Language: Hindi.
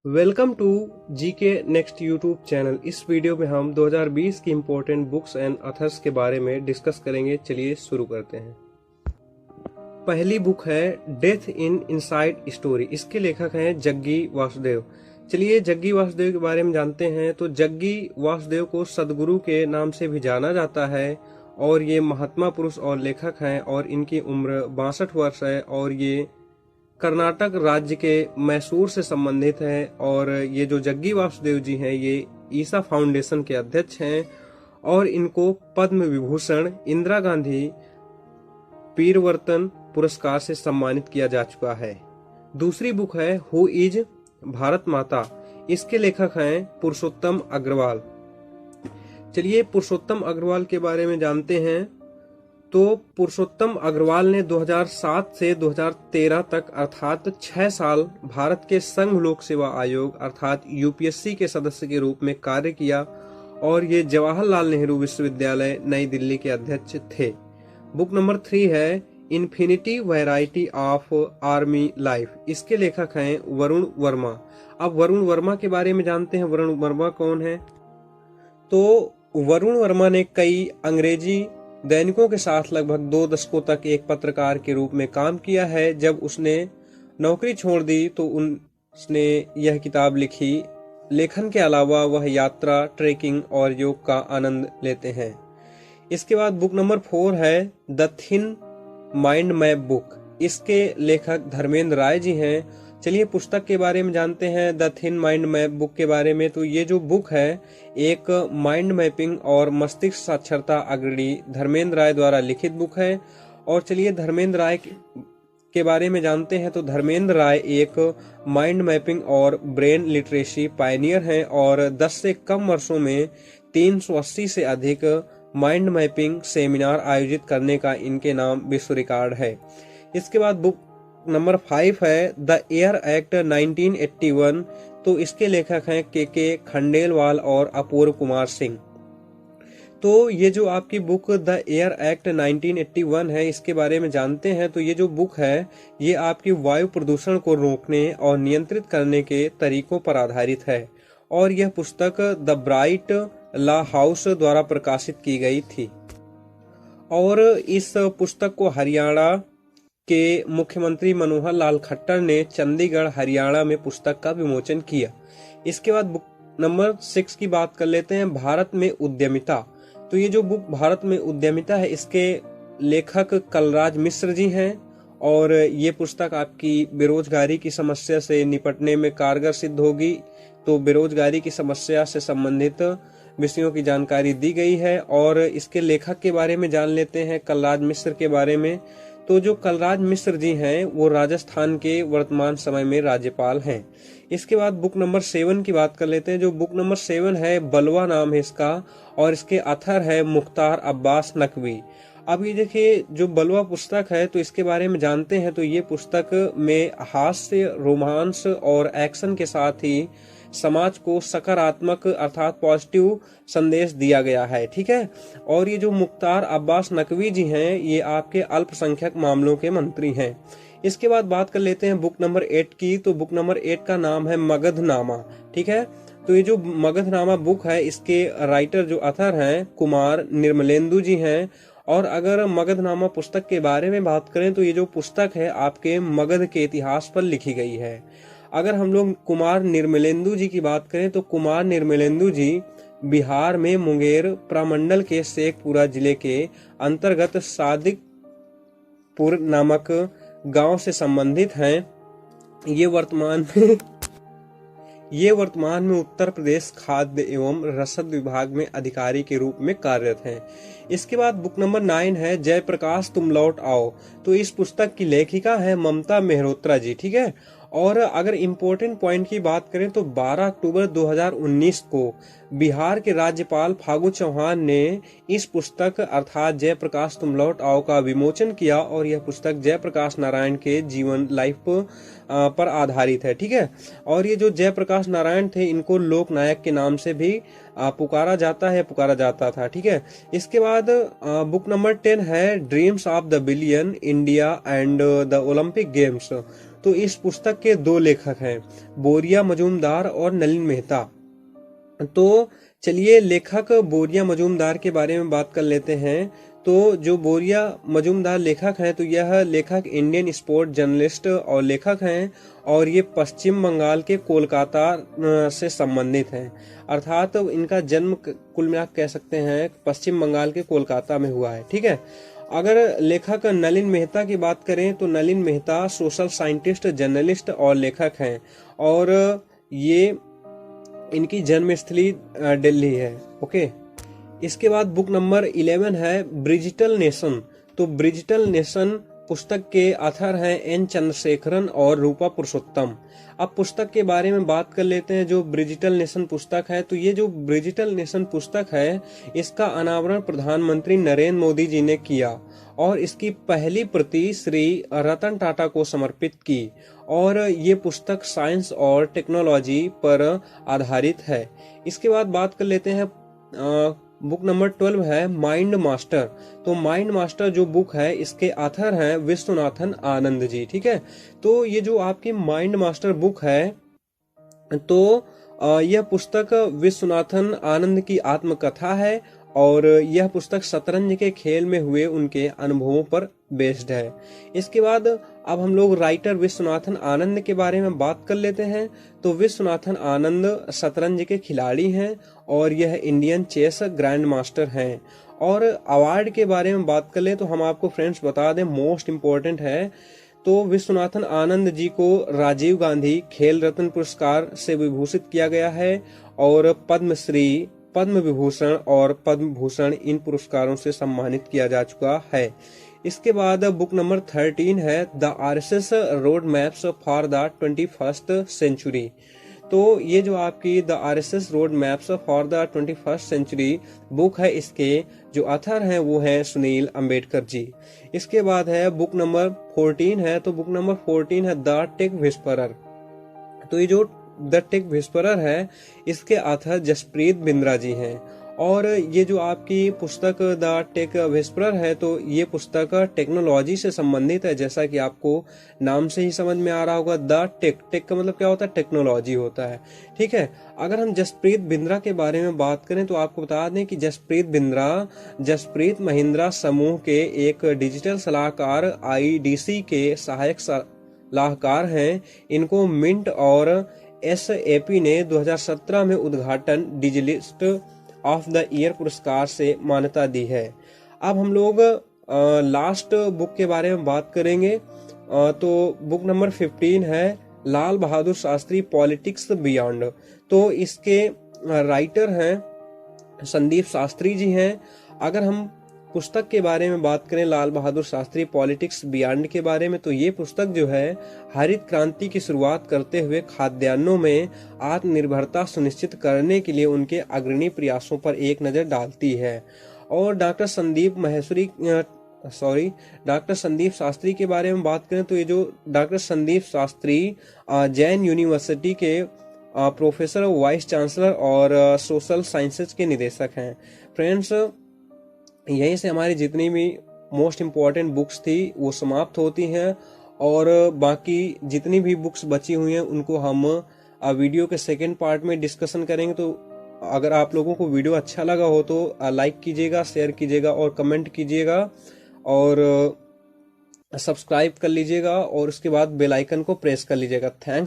Welcome to GK next YouTube channel. इस वीडियो में हम 2020 की इम्पोर्टेंट बुक्स एंड ऑथर्स के बारे में डिस्कस करेंगे। चलिए शुरू करते हैं। पहली बुक है डेथ इन इनसाइड स्टोरी। इसके लेखक हैं जग्गी वासुदेव। चलिए जग्गी वासुदेव के बारे में जानते हैं। तो जग्गी वासुदेव को सदगुरु के नाम से भी जाना जाता है और ये महात्मा पुरुष और लेखक हैं और इनकी उम्र 62 वर्ष है और ये कर्नाटक राज्य के मैसूर से संबंधित है। और ये जो जग्गी वासुदेव जी हैं ये ईसा फाउंडेशन के अध्यक्ष हैं और इनको पद्म विभूषण, इंदिरा गांधी पीरवर्तन पुरस्कार से सम्मानित किया जा चुका है। दूसरी बुक है हु इज भारत माता। इसके लेखक हैं पुरुषोत्तम अग्रवाल। चलिए पुरुषोत्तम अग्रवाल के बारे में जानते हैं। तो पुरुषोत्तम अग्रवाल ने 2007 से 2013 तक अर्थात 6 साल भारत के संघ लोक सेवा आयोग अर्थात यूपीएससी के सदस्य के रूप में कार्य किया और ये जवाहरलाल नेहरू विश्वविद्यालय नई दिल्ली के अध्यक्ष थे। बुक नंबर 3 है infinity variety of army life. इसके लेखक हैं वरुण वर्मा। अब वरुण वर्मा के बारे में जानते हैं। वरुण वर्मा कौन है? तो वरुण वर्मा ने कई अंग्रेजी दैनिकों के साथ लगभग 2 दशकों तक एक पत्रकार के रूप में काम किया है। जब उसने नौकरी छोड़ दी तो उसने यह किताब लिखी। लेखन के अलावा वह यात्रा, ट्रेकिंग और योग का आनंद लेते हैं। इसके बाद बुक नंबर 4 है the thin mind map book. इसके लेखक धर्मेंद्र राय जी हैं। चलिए पुस्तक के बारे में जानते हैं the thin mind map book के बारे में। तो ये जो बुक है एक माइंड मैपिंग और मस्तिष्क साक्षरता अग्रणी धर्मेंद्र राय द्वारा लिखित बुक है। और चलिए धर्मेंद्र राय के बारे में जानते हैं। तो धर्मेंद्र राय एक माइंड मैपिंग और ब्रेन लिटरेसी पायनियर हैं और 10 से कम वर्षों में 380 से अधिक माइंड मैपिंग सेमिनार आयोजित करने का इनके नाम विश्व रिकॉर्ड है। इसके बाद बुक नंबर 5 है द एयर एक्ट 1981। तो इसके लेखक हैं के खंडेलवाल और अपूर्व कुमार सिंह। तो ये जो आपकी बुक द एयर एक्ट 1981 है इसके बारे में जानते हैं। तो ये जो बुक है ये आपकी वायु प्रदूषण को रोकने और नियंत्रित करने के तरीकों पर आधारित है और यह पुस्तक द ब्राइट लॉ हाउस द्वारा प्रकाशित की गई थी। और इस पुस्तक को हरियाणा के मुख्यमंत्री मनोहर लाल खट्टर ने चंडीगढ़ हरियाणा में पुस्तक का विमोचन किया। इसके बाद बुक नंबर 6 की बात कर लेते हैं भारत में उद्यमिता। तो ये जो बुक भारत में उद्यमिता है इसके लेखक कलराज मिश्र जी हैं और ये पुस्तक आपकी बेरोजगारी की समस्या से निपटने में कारगर सिद्ध होगी। तो बेरोजगारी की समस्या से संबंधित विषयों की जानकारी दी गई है। और इसके लेखक के बारे में जान लेते हैं कलराज मिश्र के बारे में। तो जो कलराज मिश्र जी हैं वो राजस्थान के वर्तमान समय में राज्यपाल हैं। इसके बाद बुक नंबर 7 की बात कर लेते हैं। जो बुक नंबर 7 है बलवा नाम है इसका और इसके ऑथर है मुख्तार अब्बास नकवी। अब ये देखिए जो बलवा पुस्तक है तो इसके बारे में जानते हैं। तो ये पुस्तक में हास्य, रोमांस और एक्शन के साथ ही समाज को सकारात्मक अर्थात पॉजिटिव संदेश दिया गया है। ठीक है। और ये जो मुख्तार अब्बास नकवी जी हैं ये आपके अल्पसंख्यक मामलों के मंत्री हैं। इसके बाद बात कर लेते हैं बुक नंबर 8 की। तो बुक नंबर 8 का नाम है मगधनामा। ठीक है। तो ये जो मगधनामा बुक है इसके राइटर जो ऑथर हैं कुमार निर्मलेंदु जी हैं। और अगर मगधनामा पुस्तक के बारे में बात करें तो ये जो पुस्तक है आपके मगध के इतिहास पर लिखी गई है। अगर हम लोग कुमार निर्मलेंदु जी की बात करें तो कुमार निर्मलेंदु जी बिहार में मुंगेर प्रमंडल के शेखपुरा जिले के अंतर्गत सादिकपुर नामक गांव से संबंधित हैं। ये वर्तमान में उत्तर प्रदेश खाद्य एवं रसद विभाग में अधिकारी के रूप में कार्यरत हैं। इसके बाद बुक नंबर 9 है जयप्रकाश तुम लौट आओ। तो इस पुस्तक की लेखिका है ममता मेहरोत्रा जी। ठीक है। और अगर इम्पोर्टेंट पॉइंट की बात करें तो 12 अक्टूबर 2019 को बिहार के राज्यपाल फागू चौहान ने इस पुस्तक अर्थात जयप्रकाश तुम लौट आओ का विमोचन किया और यह पुस्तक जयप्रकाश नारायण के जीवन लाइफ पर आधारित है। ठीक है। और ये जो जयप्रकाश नारायण थे इनको लोक नायक के नाम से भी पुकारा जाता था। ठीक है। इसके बाद बुक नंबर 10 है dreams of the billion India and the Olympic games. तो इस पुस्तक के 2 लेखक हैं, बोरिया मजूमदार और नलिन मेहता। तो चलिए लेखक बोरिया मजूमदार के बारे में बात कर लेते हैं। तो जो बोरिया मजूमदार लेखक हैं, तो यह लेखक इंडियन स्पोर्ट जर्नलिस्ट और लेखक हैं, और ये पश्चिम बंगाल के कोलकाता से संबंधित हैं। अर्थात इनका जन्म कुल मिला कह सकते हैं पश्चिम बंगाल के कोलकाता में हुआ है। ठीक है। अगर लेखक नलिन मेहता की बात करें तो Nalin Mehta social scientist, journalist और लेखक हैं, और ये इनकी जन्मस्थली दिल्ली है। ओके। इसके बाद बुक नंबर 11 है ब्रिजिटल नेशन। तो ब्रिजिटल नेशन पुस्तक के ऑथर हैं एन चंद्रशेखरन और रूपा पुरुषोत्तम। अब पुस्तक के बारे में बात कर लेते हैं। जो ब्रिजिटल नेशन पुस्तक है, तो ये जो ब्रिजिटल नेशन पुस्तक है, इसका अनावरण प्रधानमंत्री नरेंद्र मोदी जी ने किया, और इसकी पहली प्रति श्री रतन टाटा को समर्पित की, और ये पुस्तक साइंस और टेक्नोलॉजी पर आधारित है। इसके बाद बात कर लेते हैं बुक नंबर 12 है माइंड मास्टर। तो माइंड मास्टर जो बुक है, इसके ऑथर हैं विश्वनाथन आनंद जी। ठीक है। तो ये जो आपकी माइंड मास्टर बुक है, तो यह पुस्तक विश्वनाथन आनंद की आत्मकथा है, और यह पुस्तक शतरंज के खेल में हुए उनके अनुभवों पर बेस्ड है। इसके बाद अब हम लोग राइटर विश्वनाथन आनंद के बारे में बात कर लेते हैं। तो विश्वनाथन आनंद शतरंज के खिलाड़ी हैं, और यह इंडियन चेस ग्रैंड मास्टर हैं। और अवार्ड के बारे में बात कर ले तो हम आपको फ्रेंड्स बता दें, मोस्ट इम्पोर्टेंट है। तो विश्वनाथन आनंद जी को राजीव गांधी खेल रत्न पुरस्कार से विभूषित किया गया है, और पद्मश्री, पद्म विभूषण और पद्म भूषण इन पुरस्कारों से सम्मानित किया जा चुका है। इसके बाद बुक नंबर 13 है the RSS road maps for the 21st century. तो ये जो आपकी the RSS road maps for the 21st century book है, इसके जो ऑथर हैं वो है सुनील अंबेडकर जी। इसके बाद है बुक नंबर 14 है। तो बुक नंबर 14 है द टेक विस्परर। तो ये जो द टेक विस्परर है, इसके ऑथर जसप्रीत बिंद्रा जी हैं, और ये जो आपकी पुस्तक द टेक विस्परर है, तो ये पुस्तक टेक्नोलॉजी से संबंधित है, जैसा कि आपको नाम से ही समझ में आ रहा होगा। द टेक, टेक का मतलब क्या होता है? टेक्नोलॉजी होता है। ठीक है। अगर हम जसप्रीत बिंद्रा के बारे में बात करें तो आपको बता दें कि जसप्रीत बिंद्रा जसप्रीत महिंद्रा समूह के एक डिजिटल सलाहकार IDC के सहायक सलाहकार हैं। इनको मिंट और SAP ने 2017 में उद्घाटन डिजिटलिस्ट ऑफ द ईयर पुरस्कार से मान्यता दी है। अब हम लोग लास्ट बुक के बारे में बात करेंगे। तो बुक नंबर 15 है लाल बहादुर शास्त्री पॉलिटिक्स बियॉन्ड। तो इसके राइटर हैं संदीप शास्त्री जी हैं। अगर हम पुस्तक के बारे में बात करें लाल बहादुर शास्त्री पॉलिटिक्स बियॉन्ड के बारे में, तो ये पुस्तक जो है हरित क्रांति की शुरुआत करते हुए खाद्यान्नों में आत्मनिर्भरता सुनिश्चित करने के लिए उनके अग्रणी प्रयासों पर एक नजर डालती है। और डॉक्टर संदीप शास्त्री के बारे में बात करें तो ये जो डॉक्टर संदीप शास्त्री जैन यूनिवर्सिटी के प्रोफेसर, वाइस चांसलर और सोशल साइंसेज के निदेशक हैं। फ्रेंड्स, यहीं से हमारी जितनी भी मोस्ट इम्पॉर्टेंट बुक्स थी वो समाप्त होती हैं, और बाकी जितनी भी बुक्स बची हुई हैं उनको हम वीडियो के सेकंड पार्ट में डिस्कशन करेंगे। तो अगर आप लोगों को वीडियो अच्छा लगा हो तो लाइक कीजिएगा, शेयर कीजिएगा और कमेंट कीजिएगा, और सब्सक्राइब कर लीजिएगा, और उसके बाद बेल आइकन को प्रेस कर लीजिएगा। थैंक्स।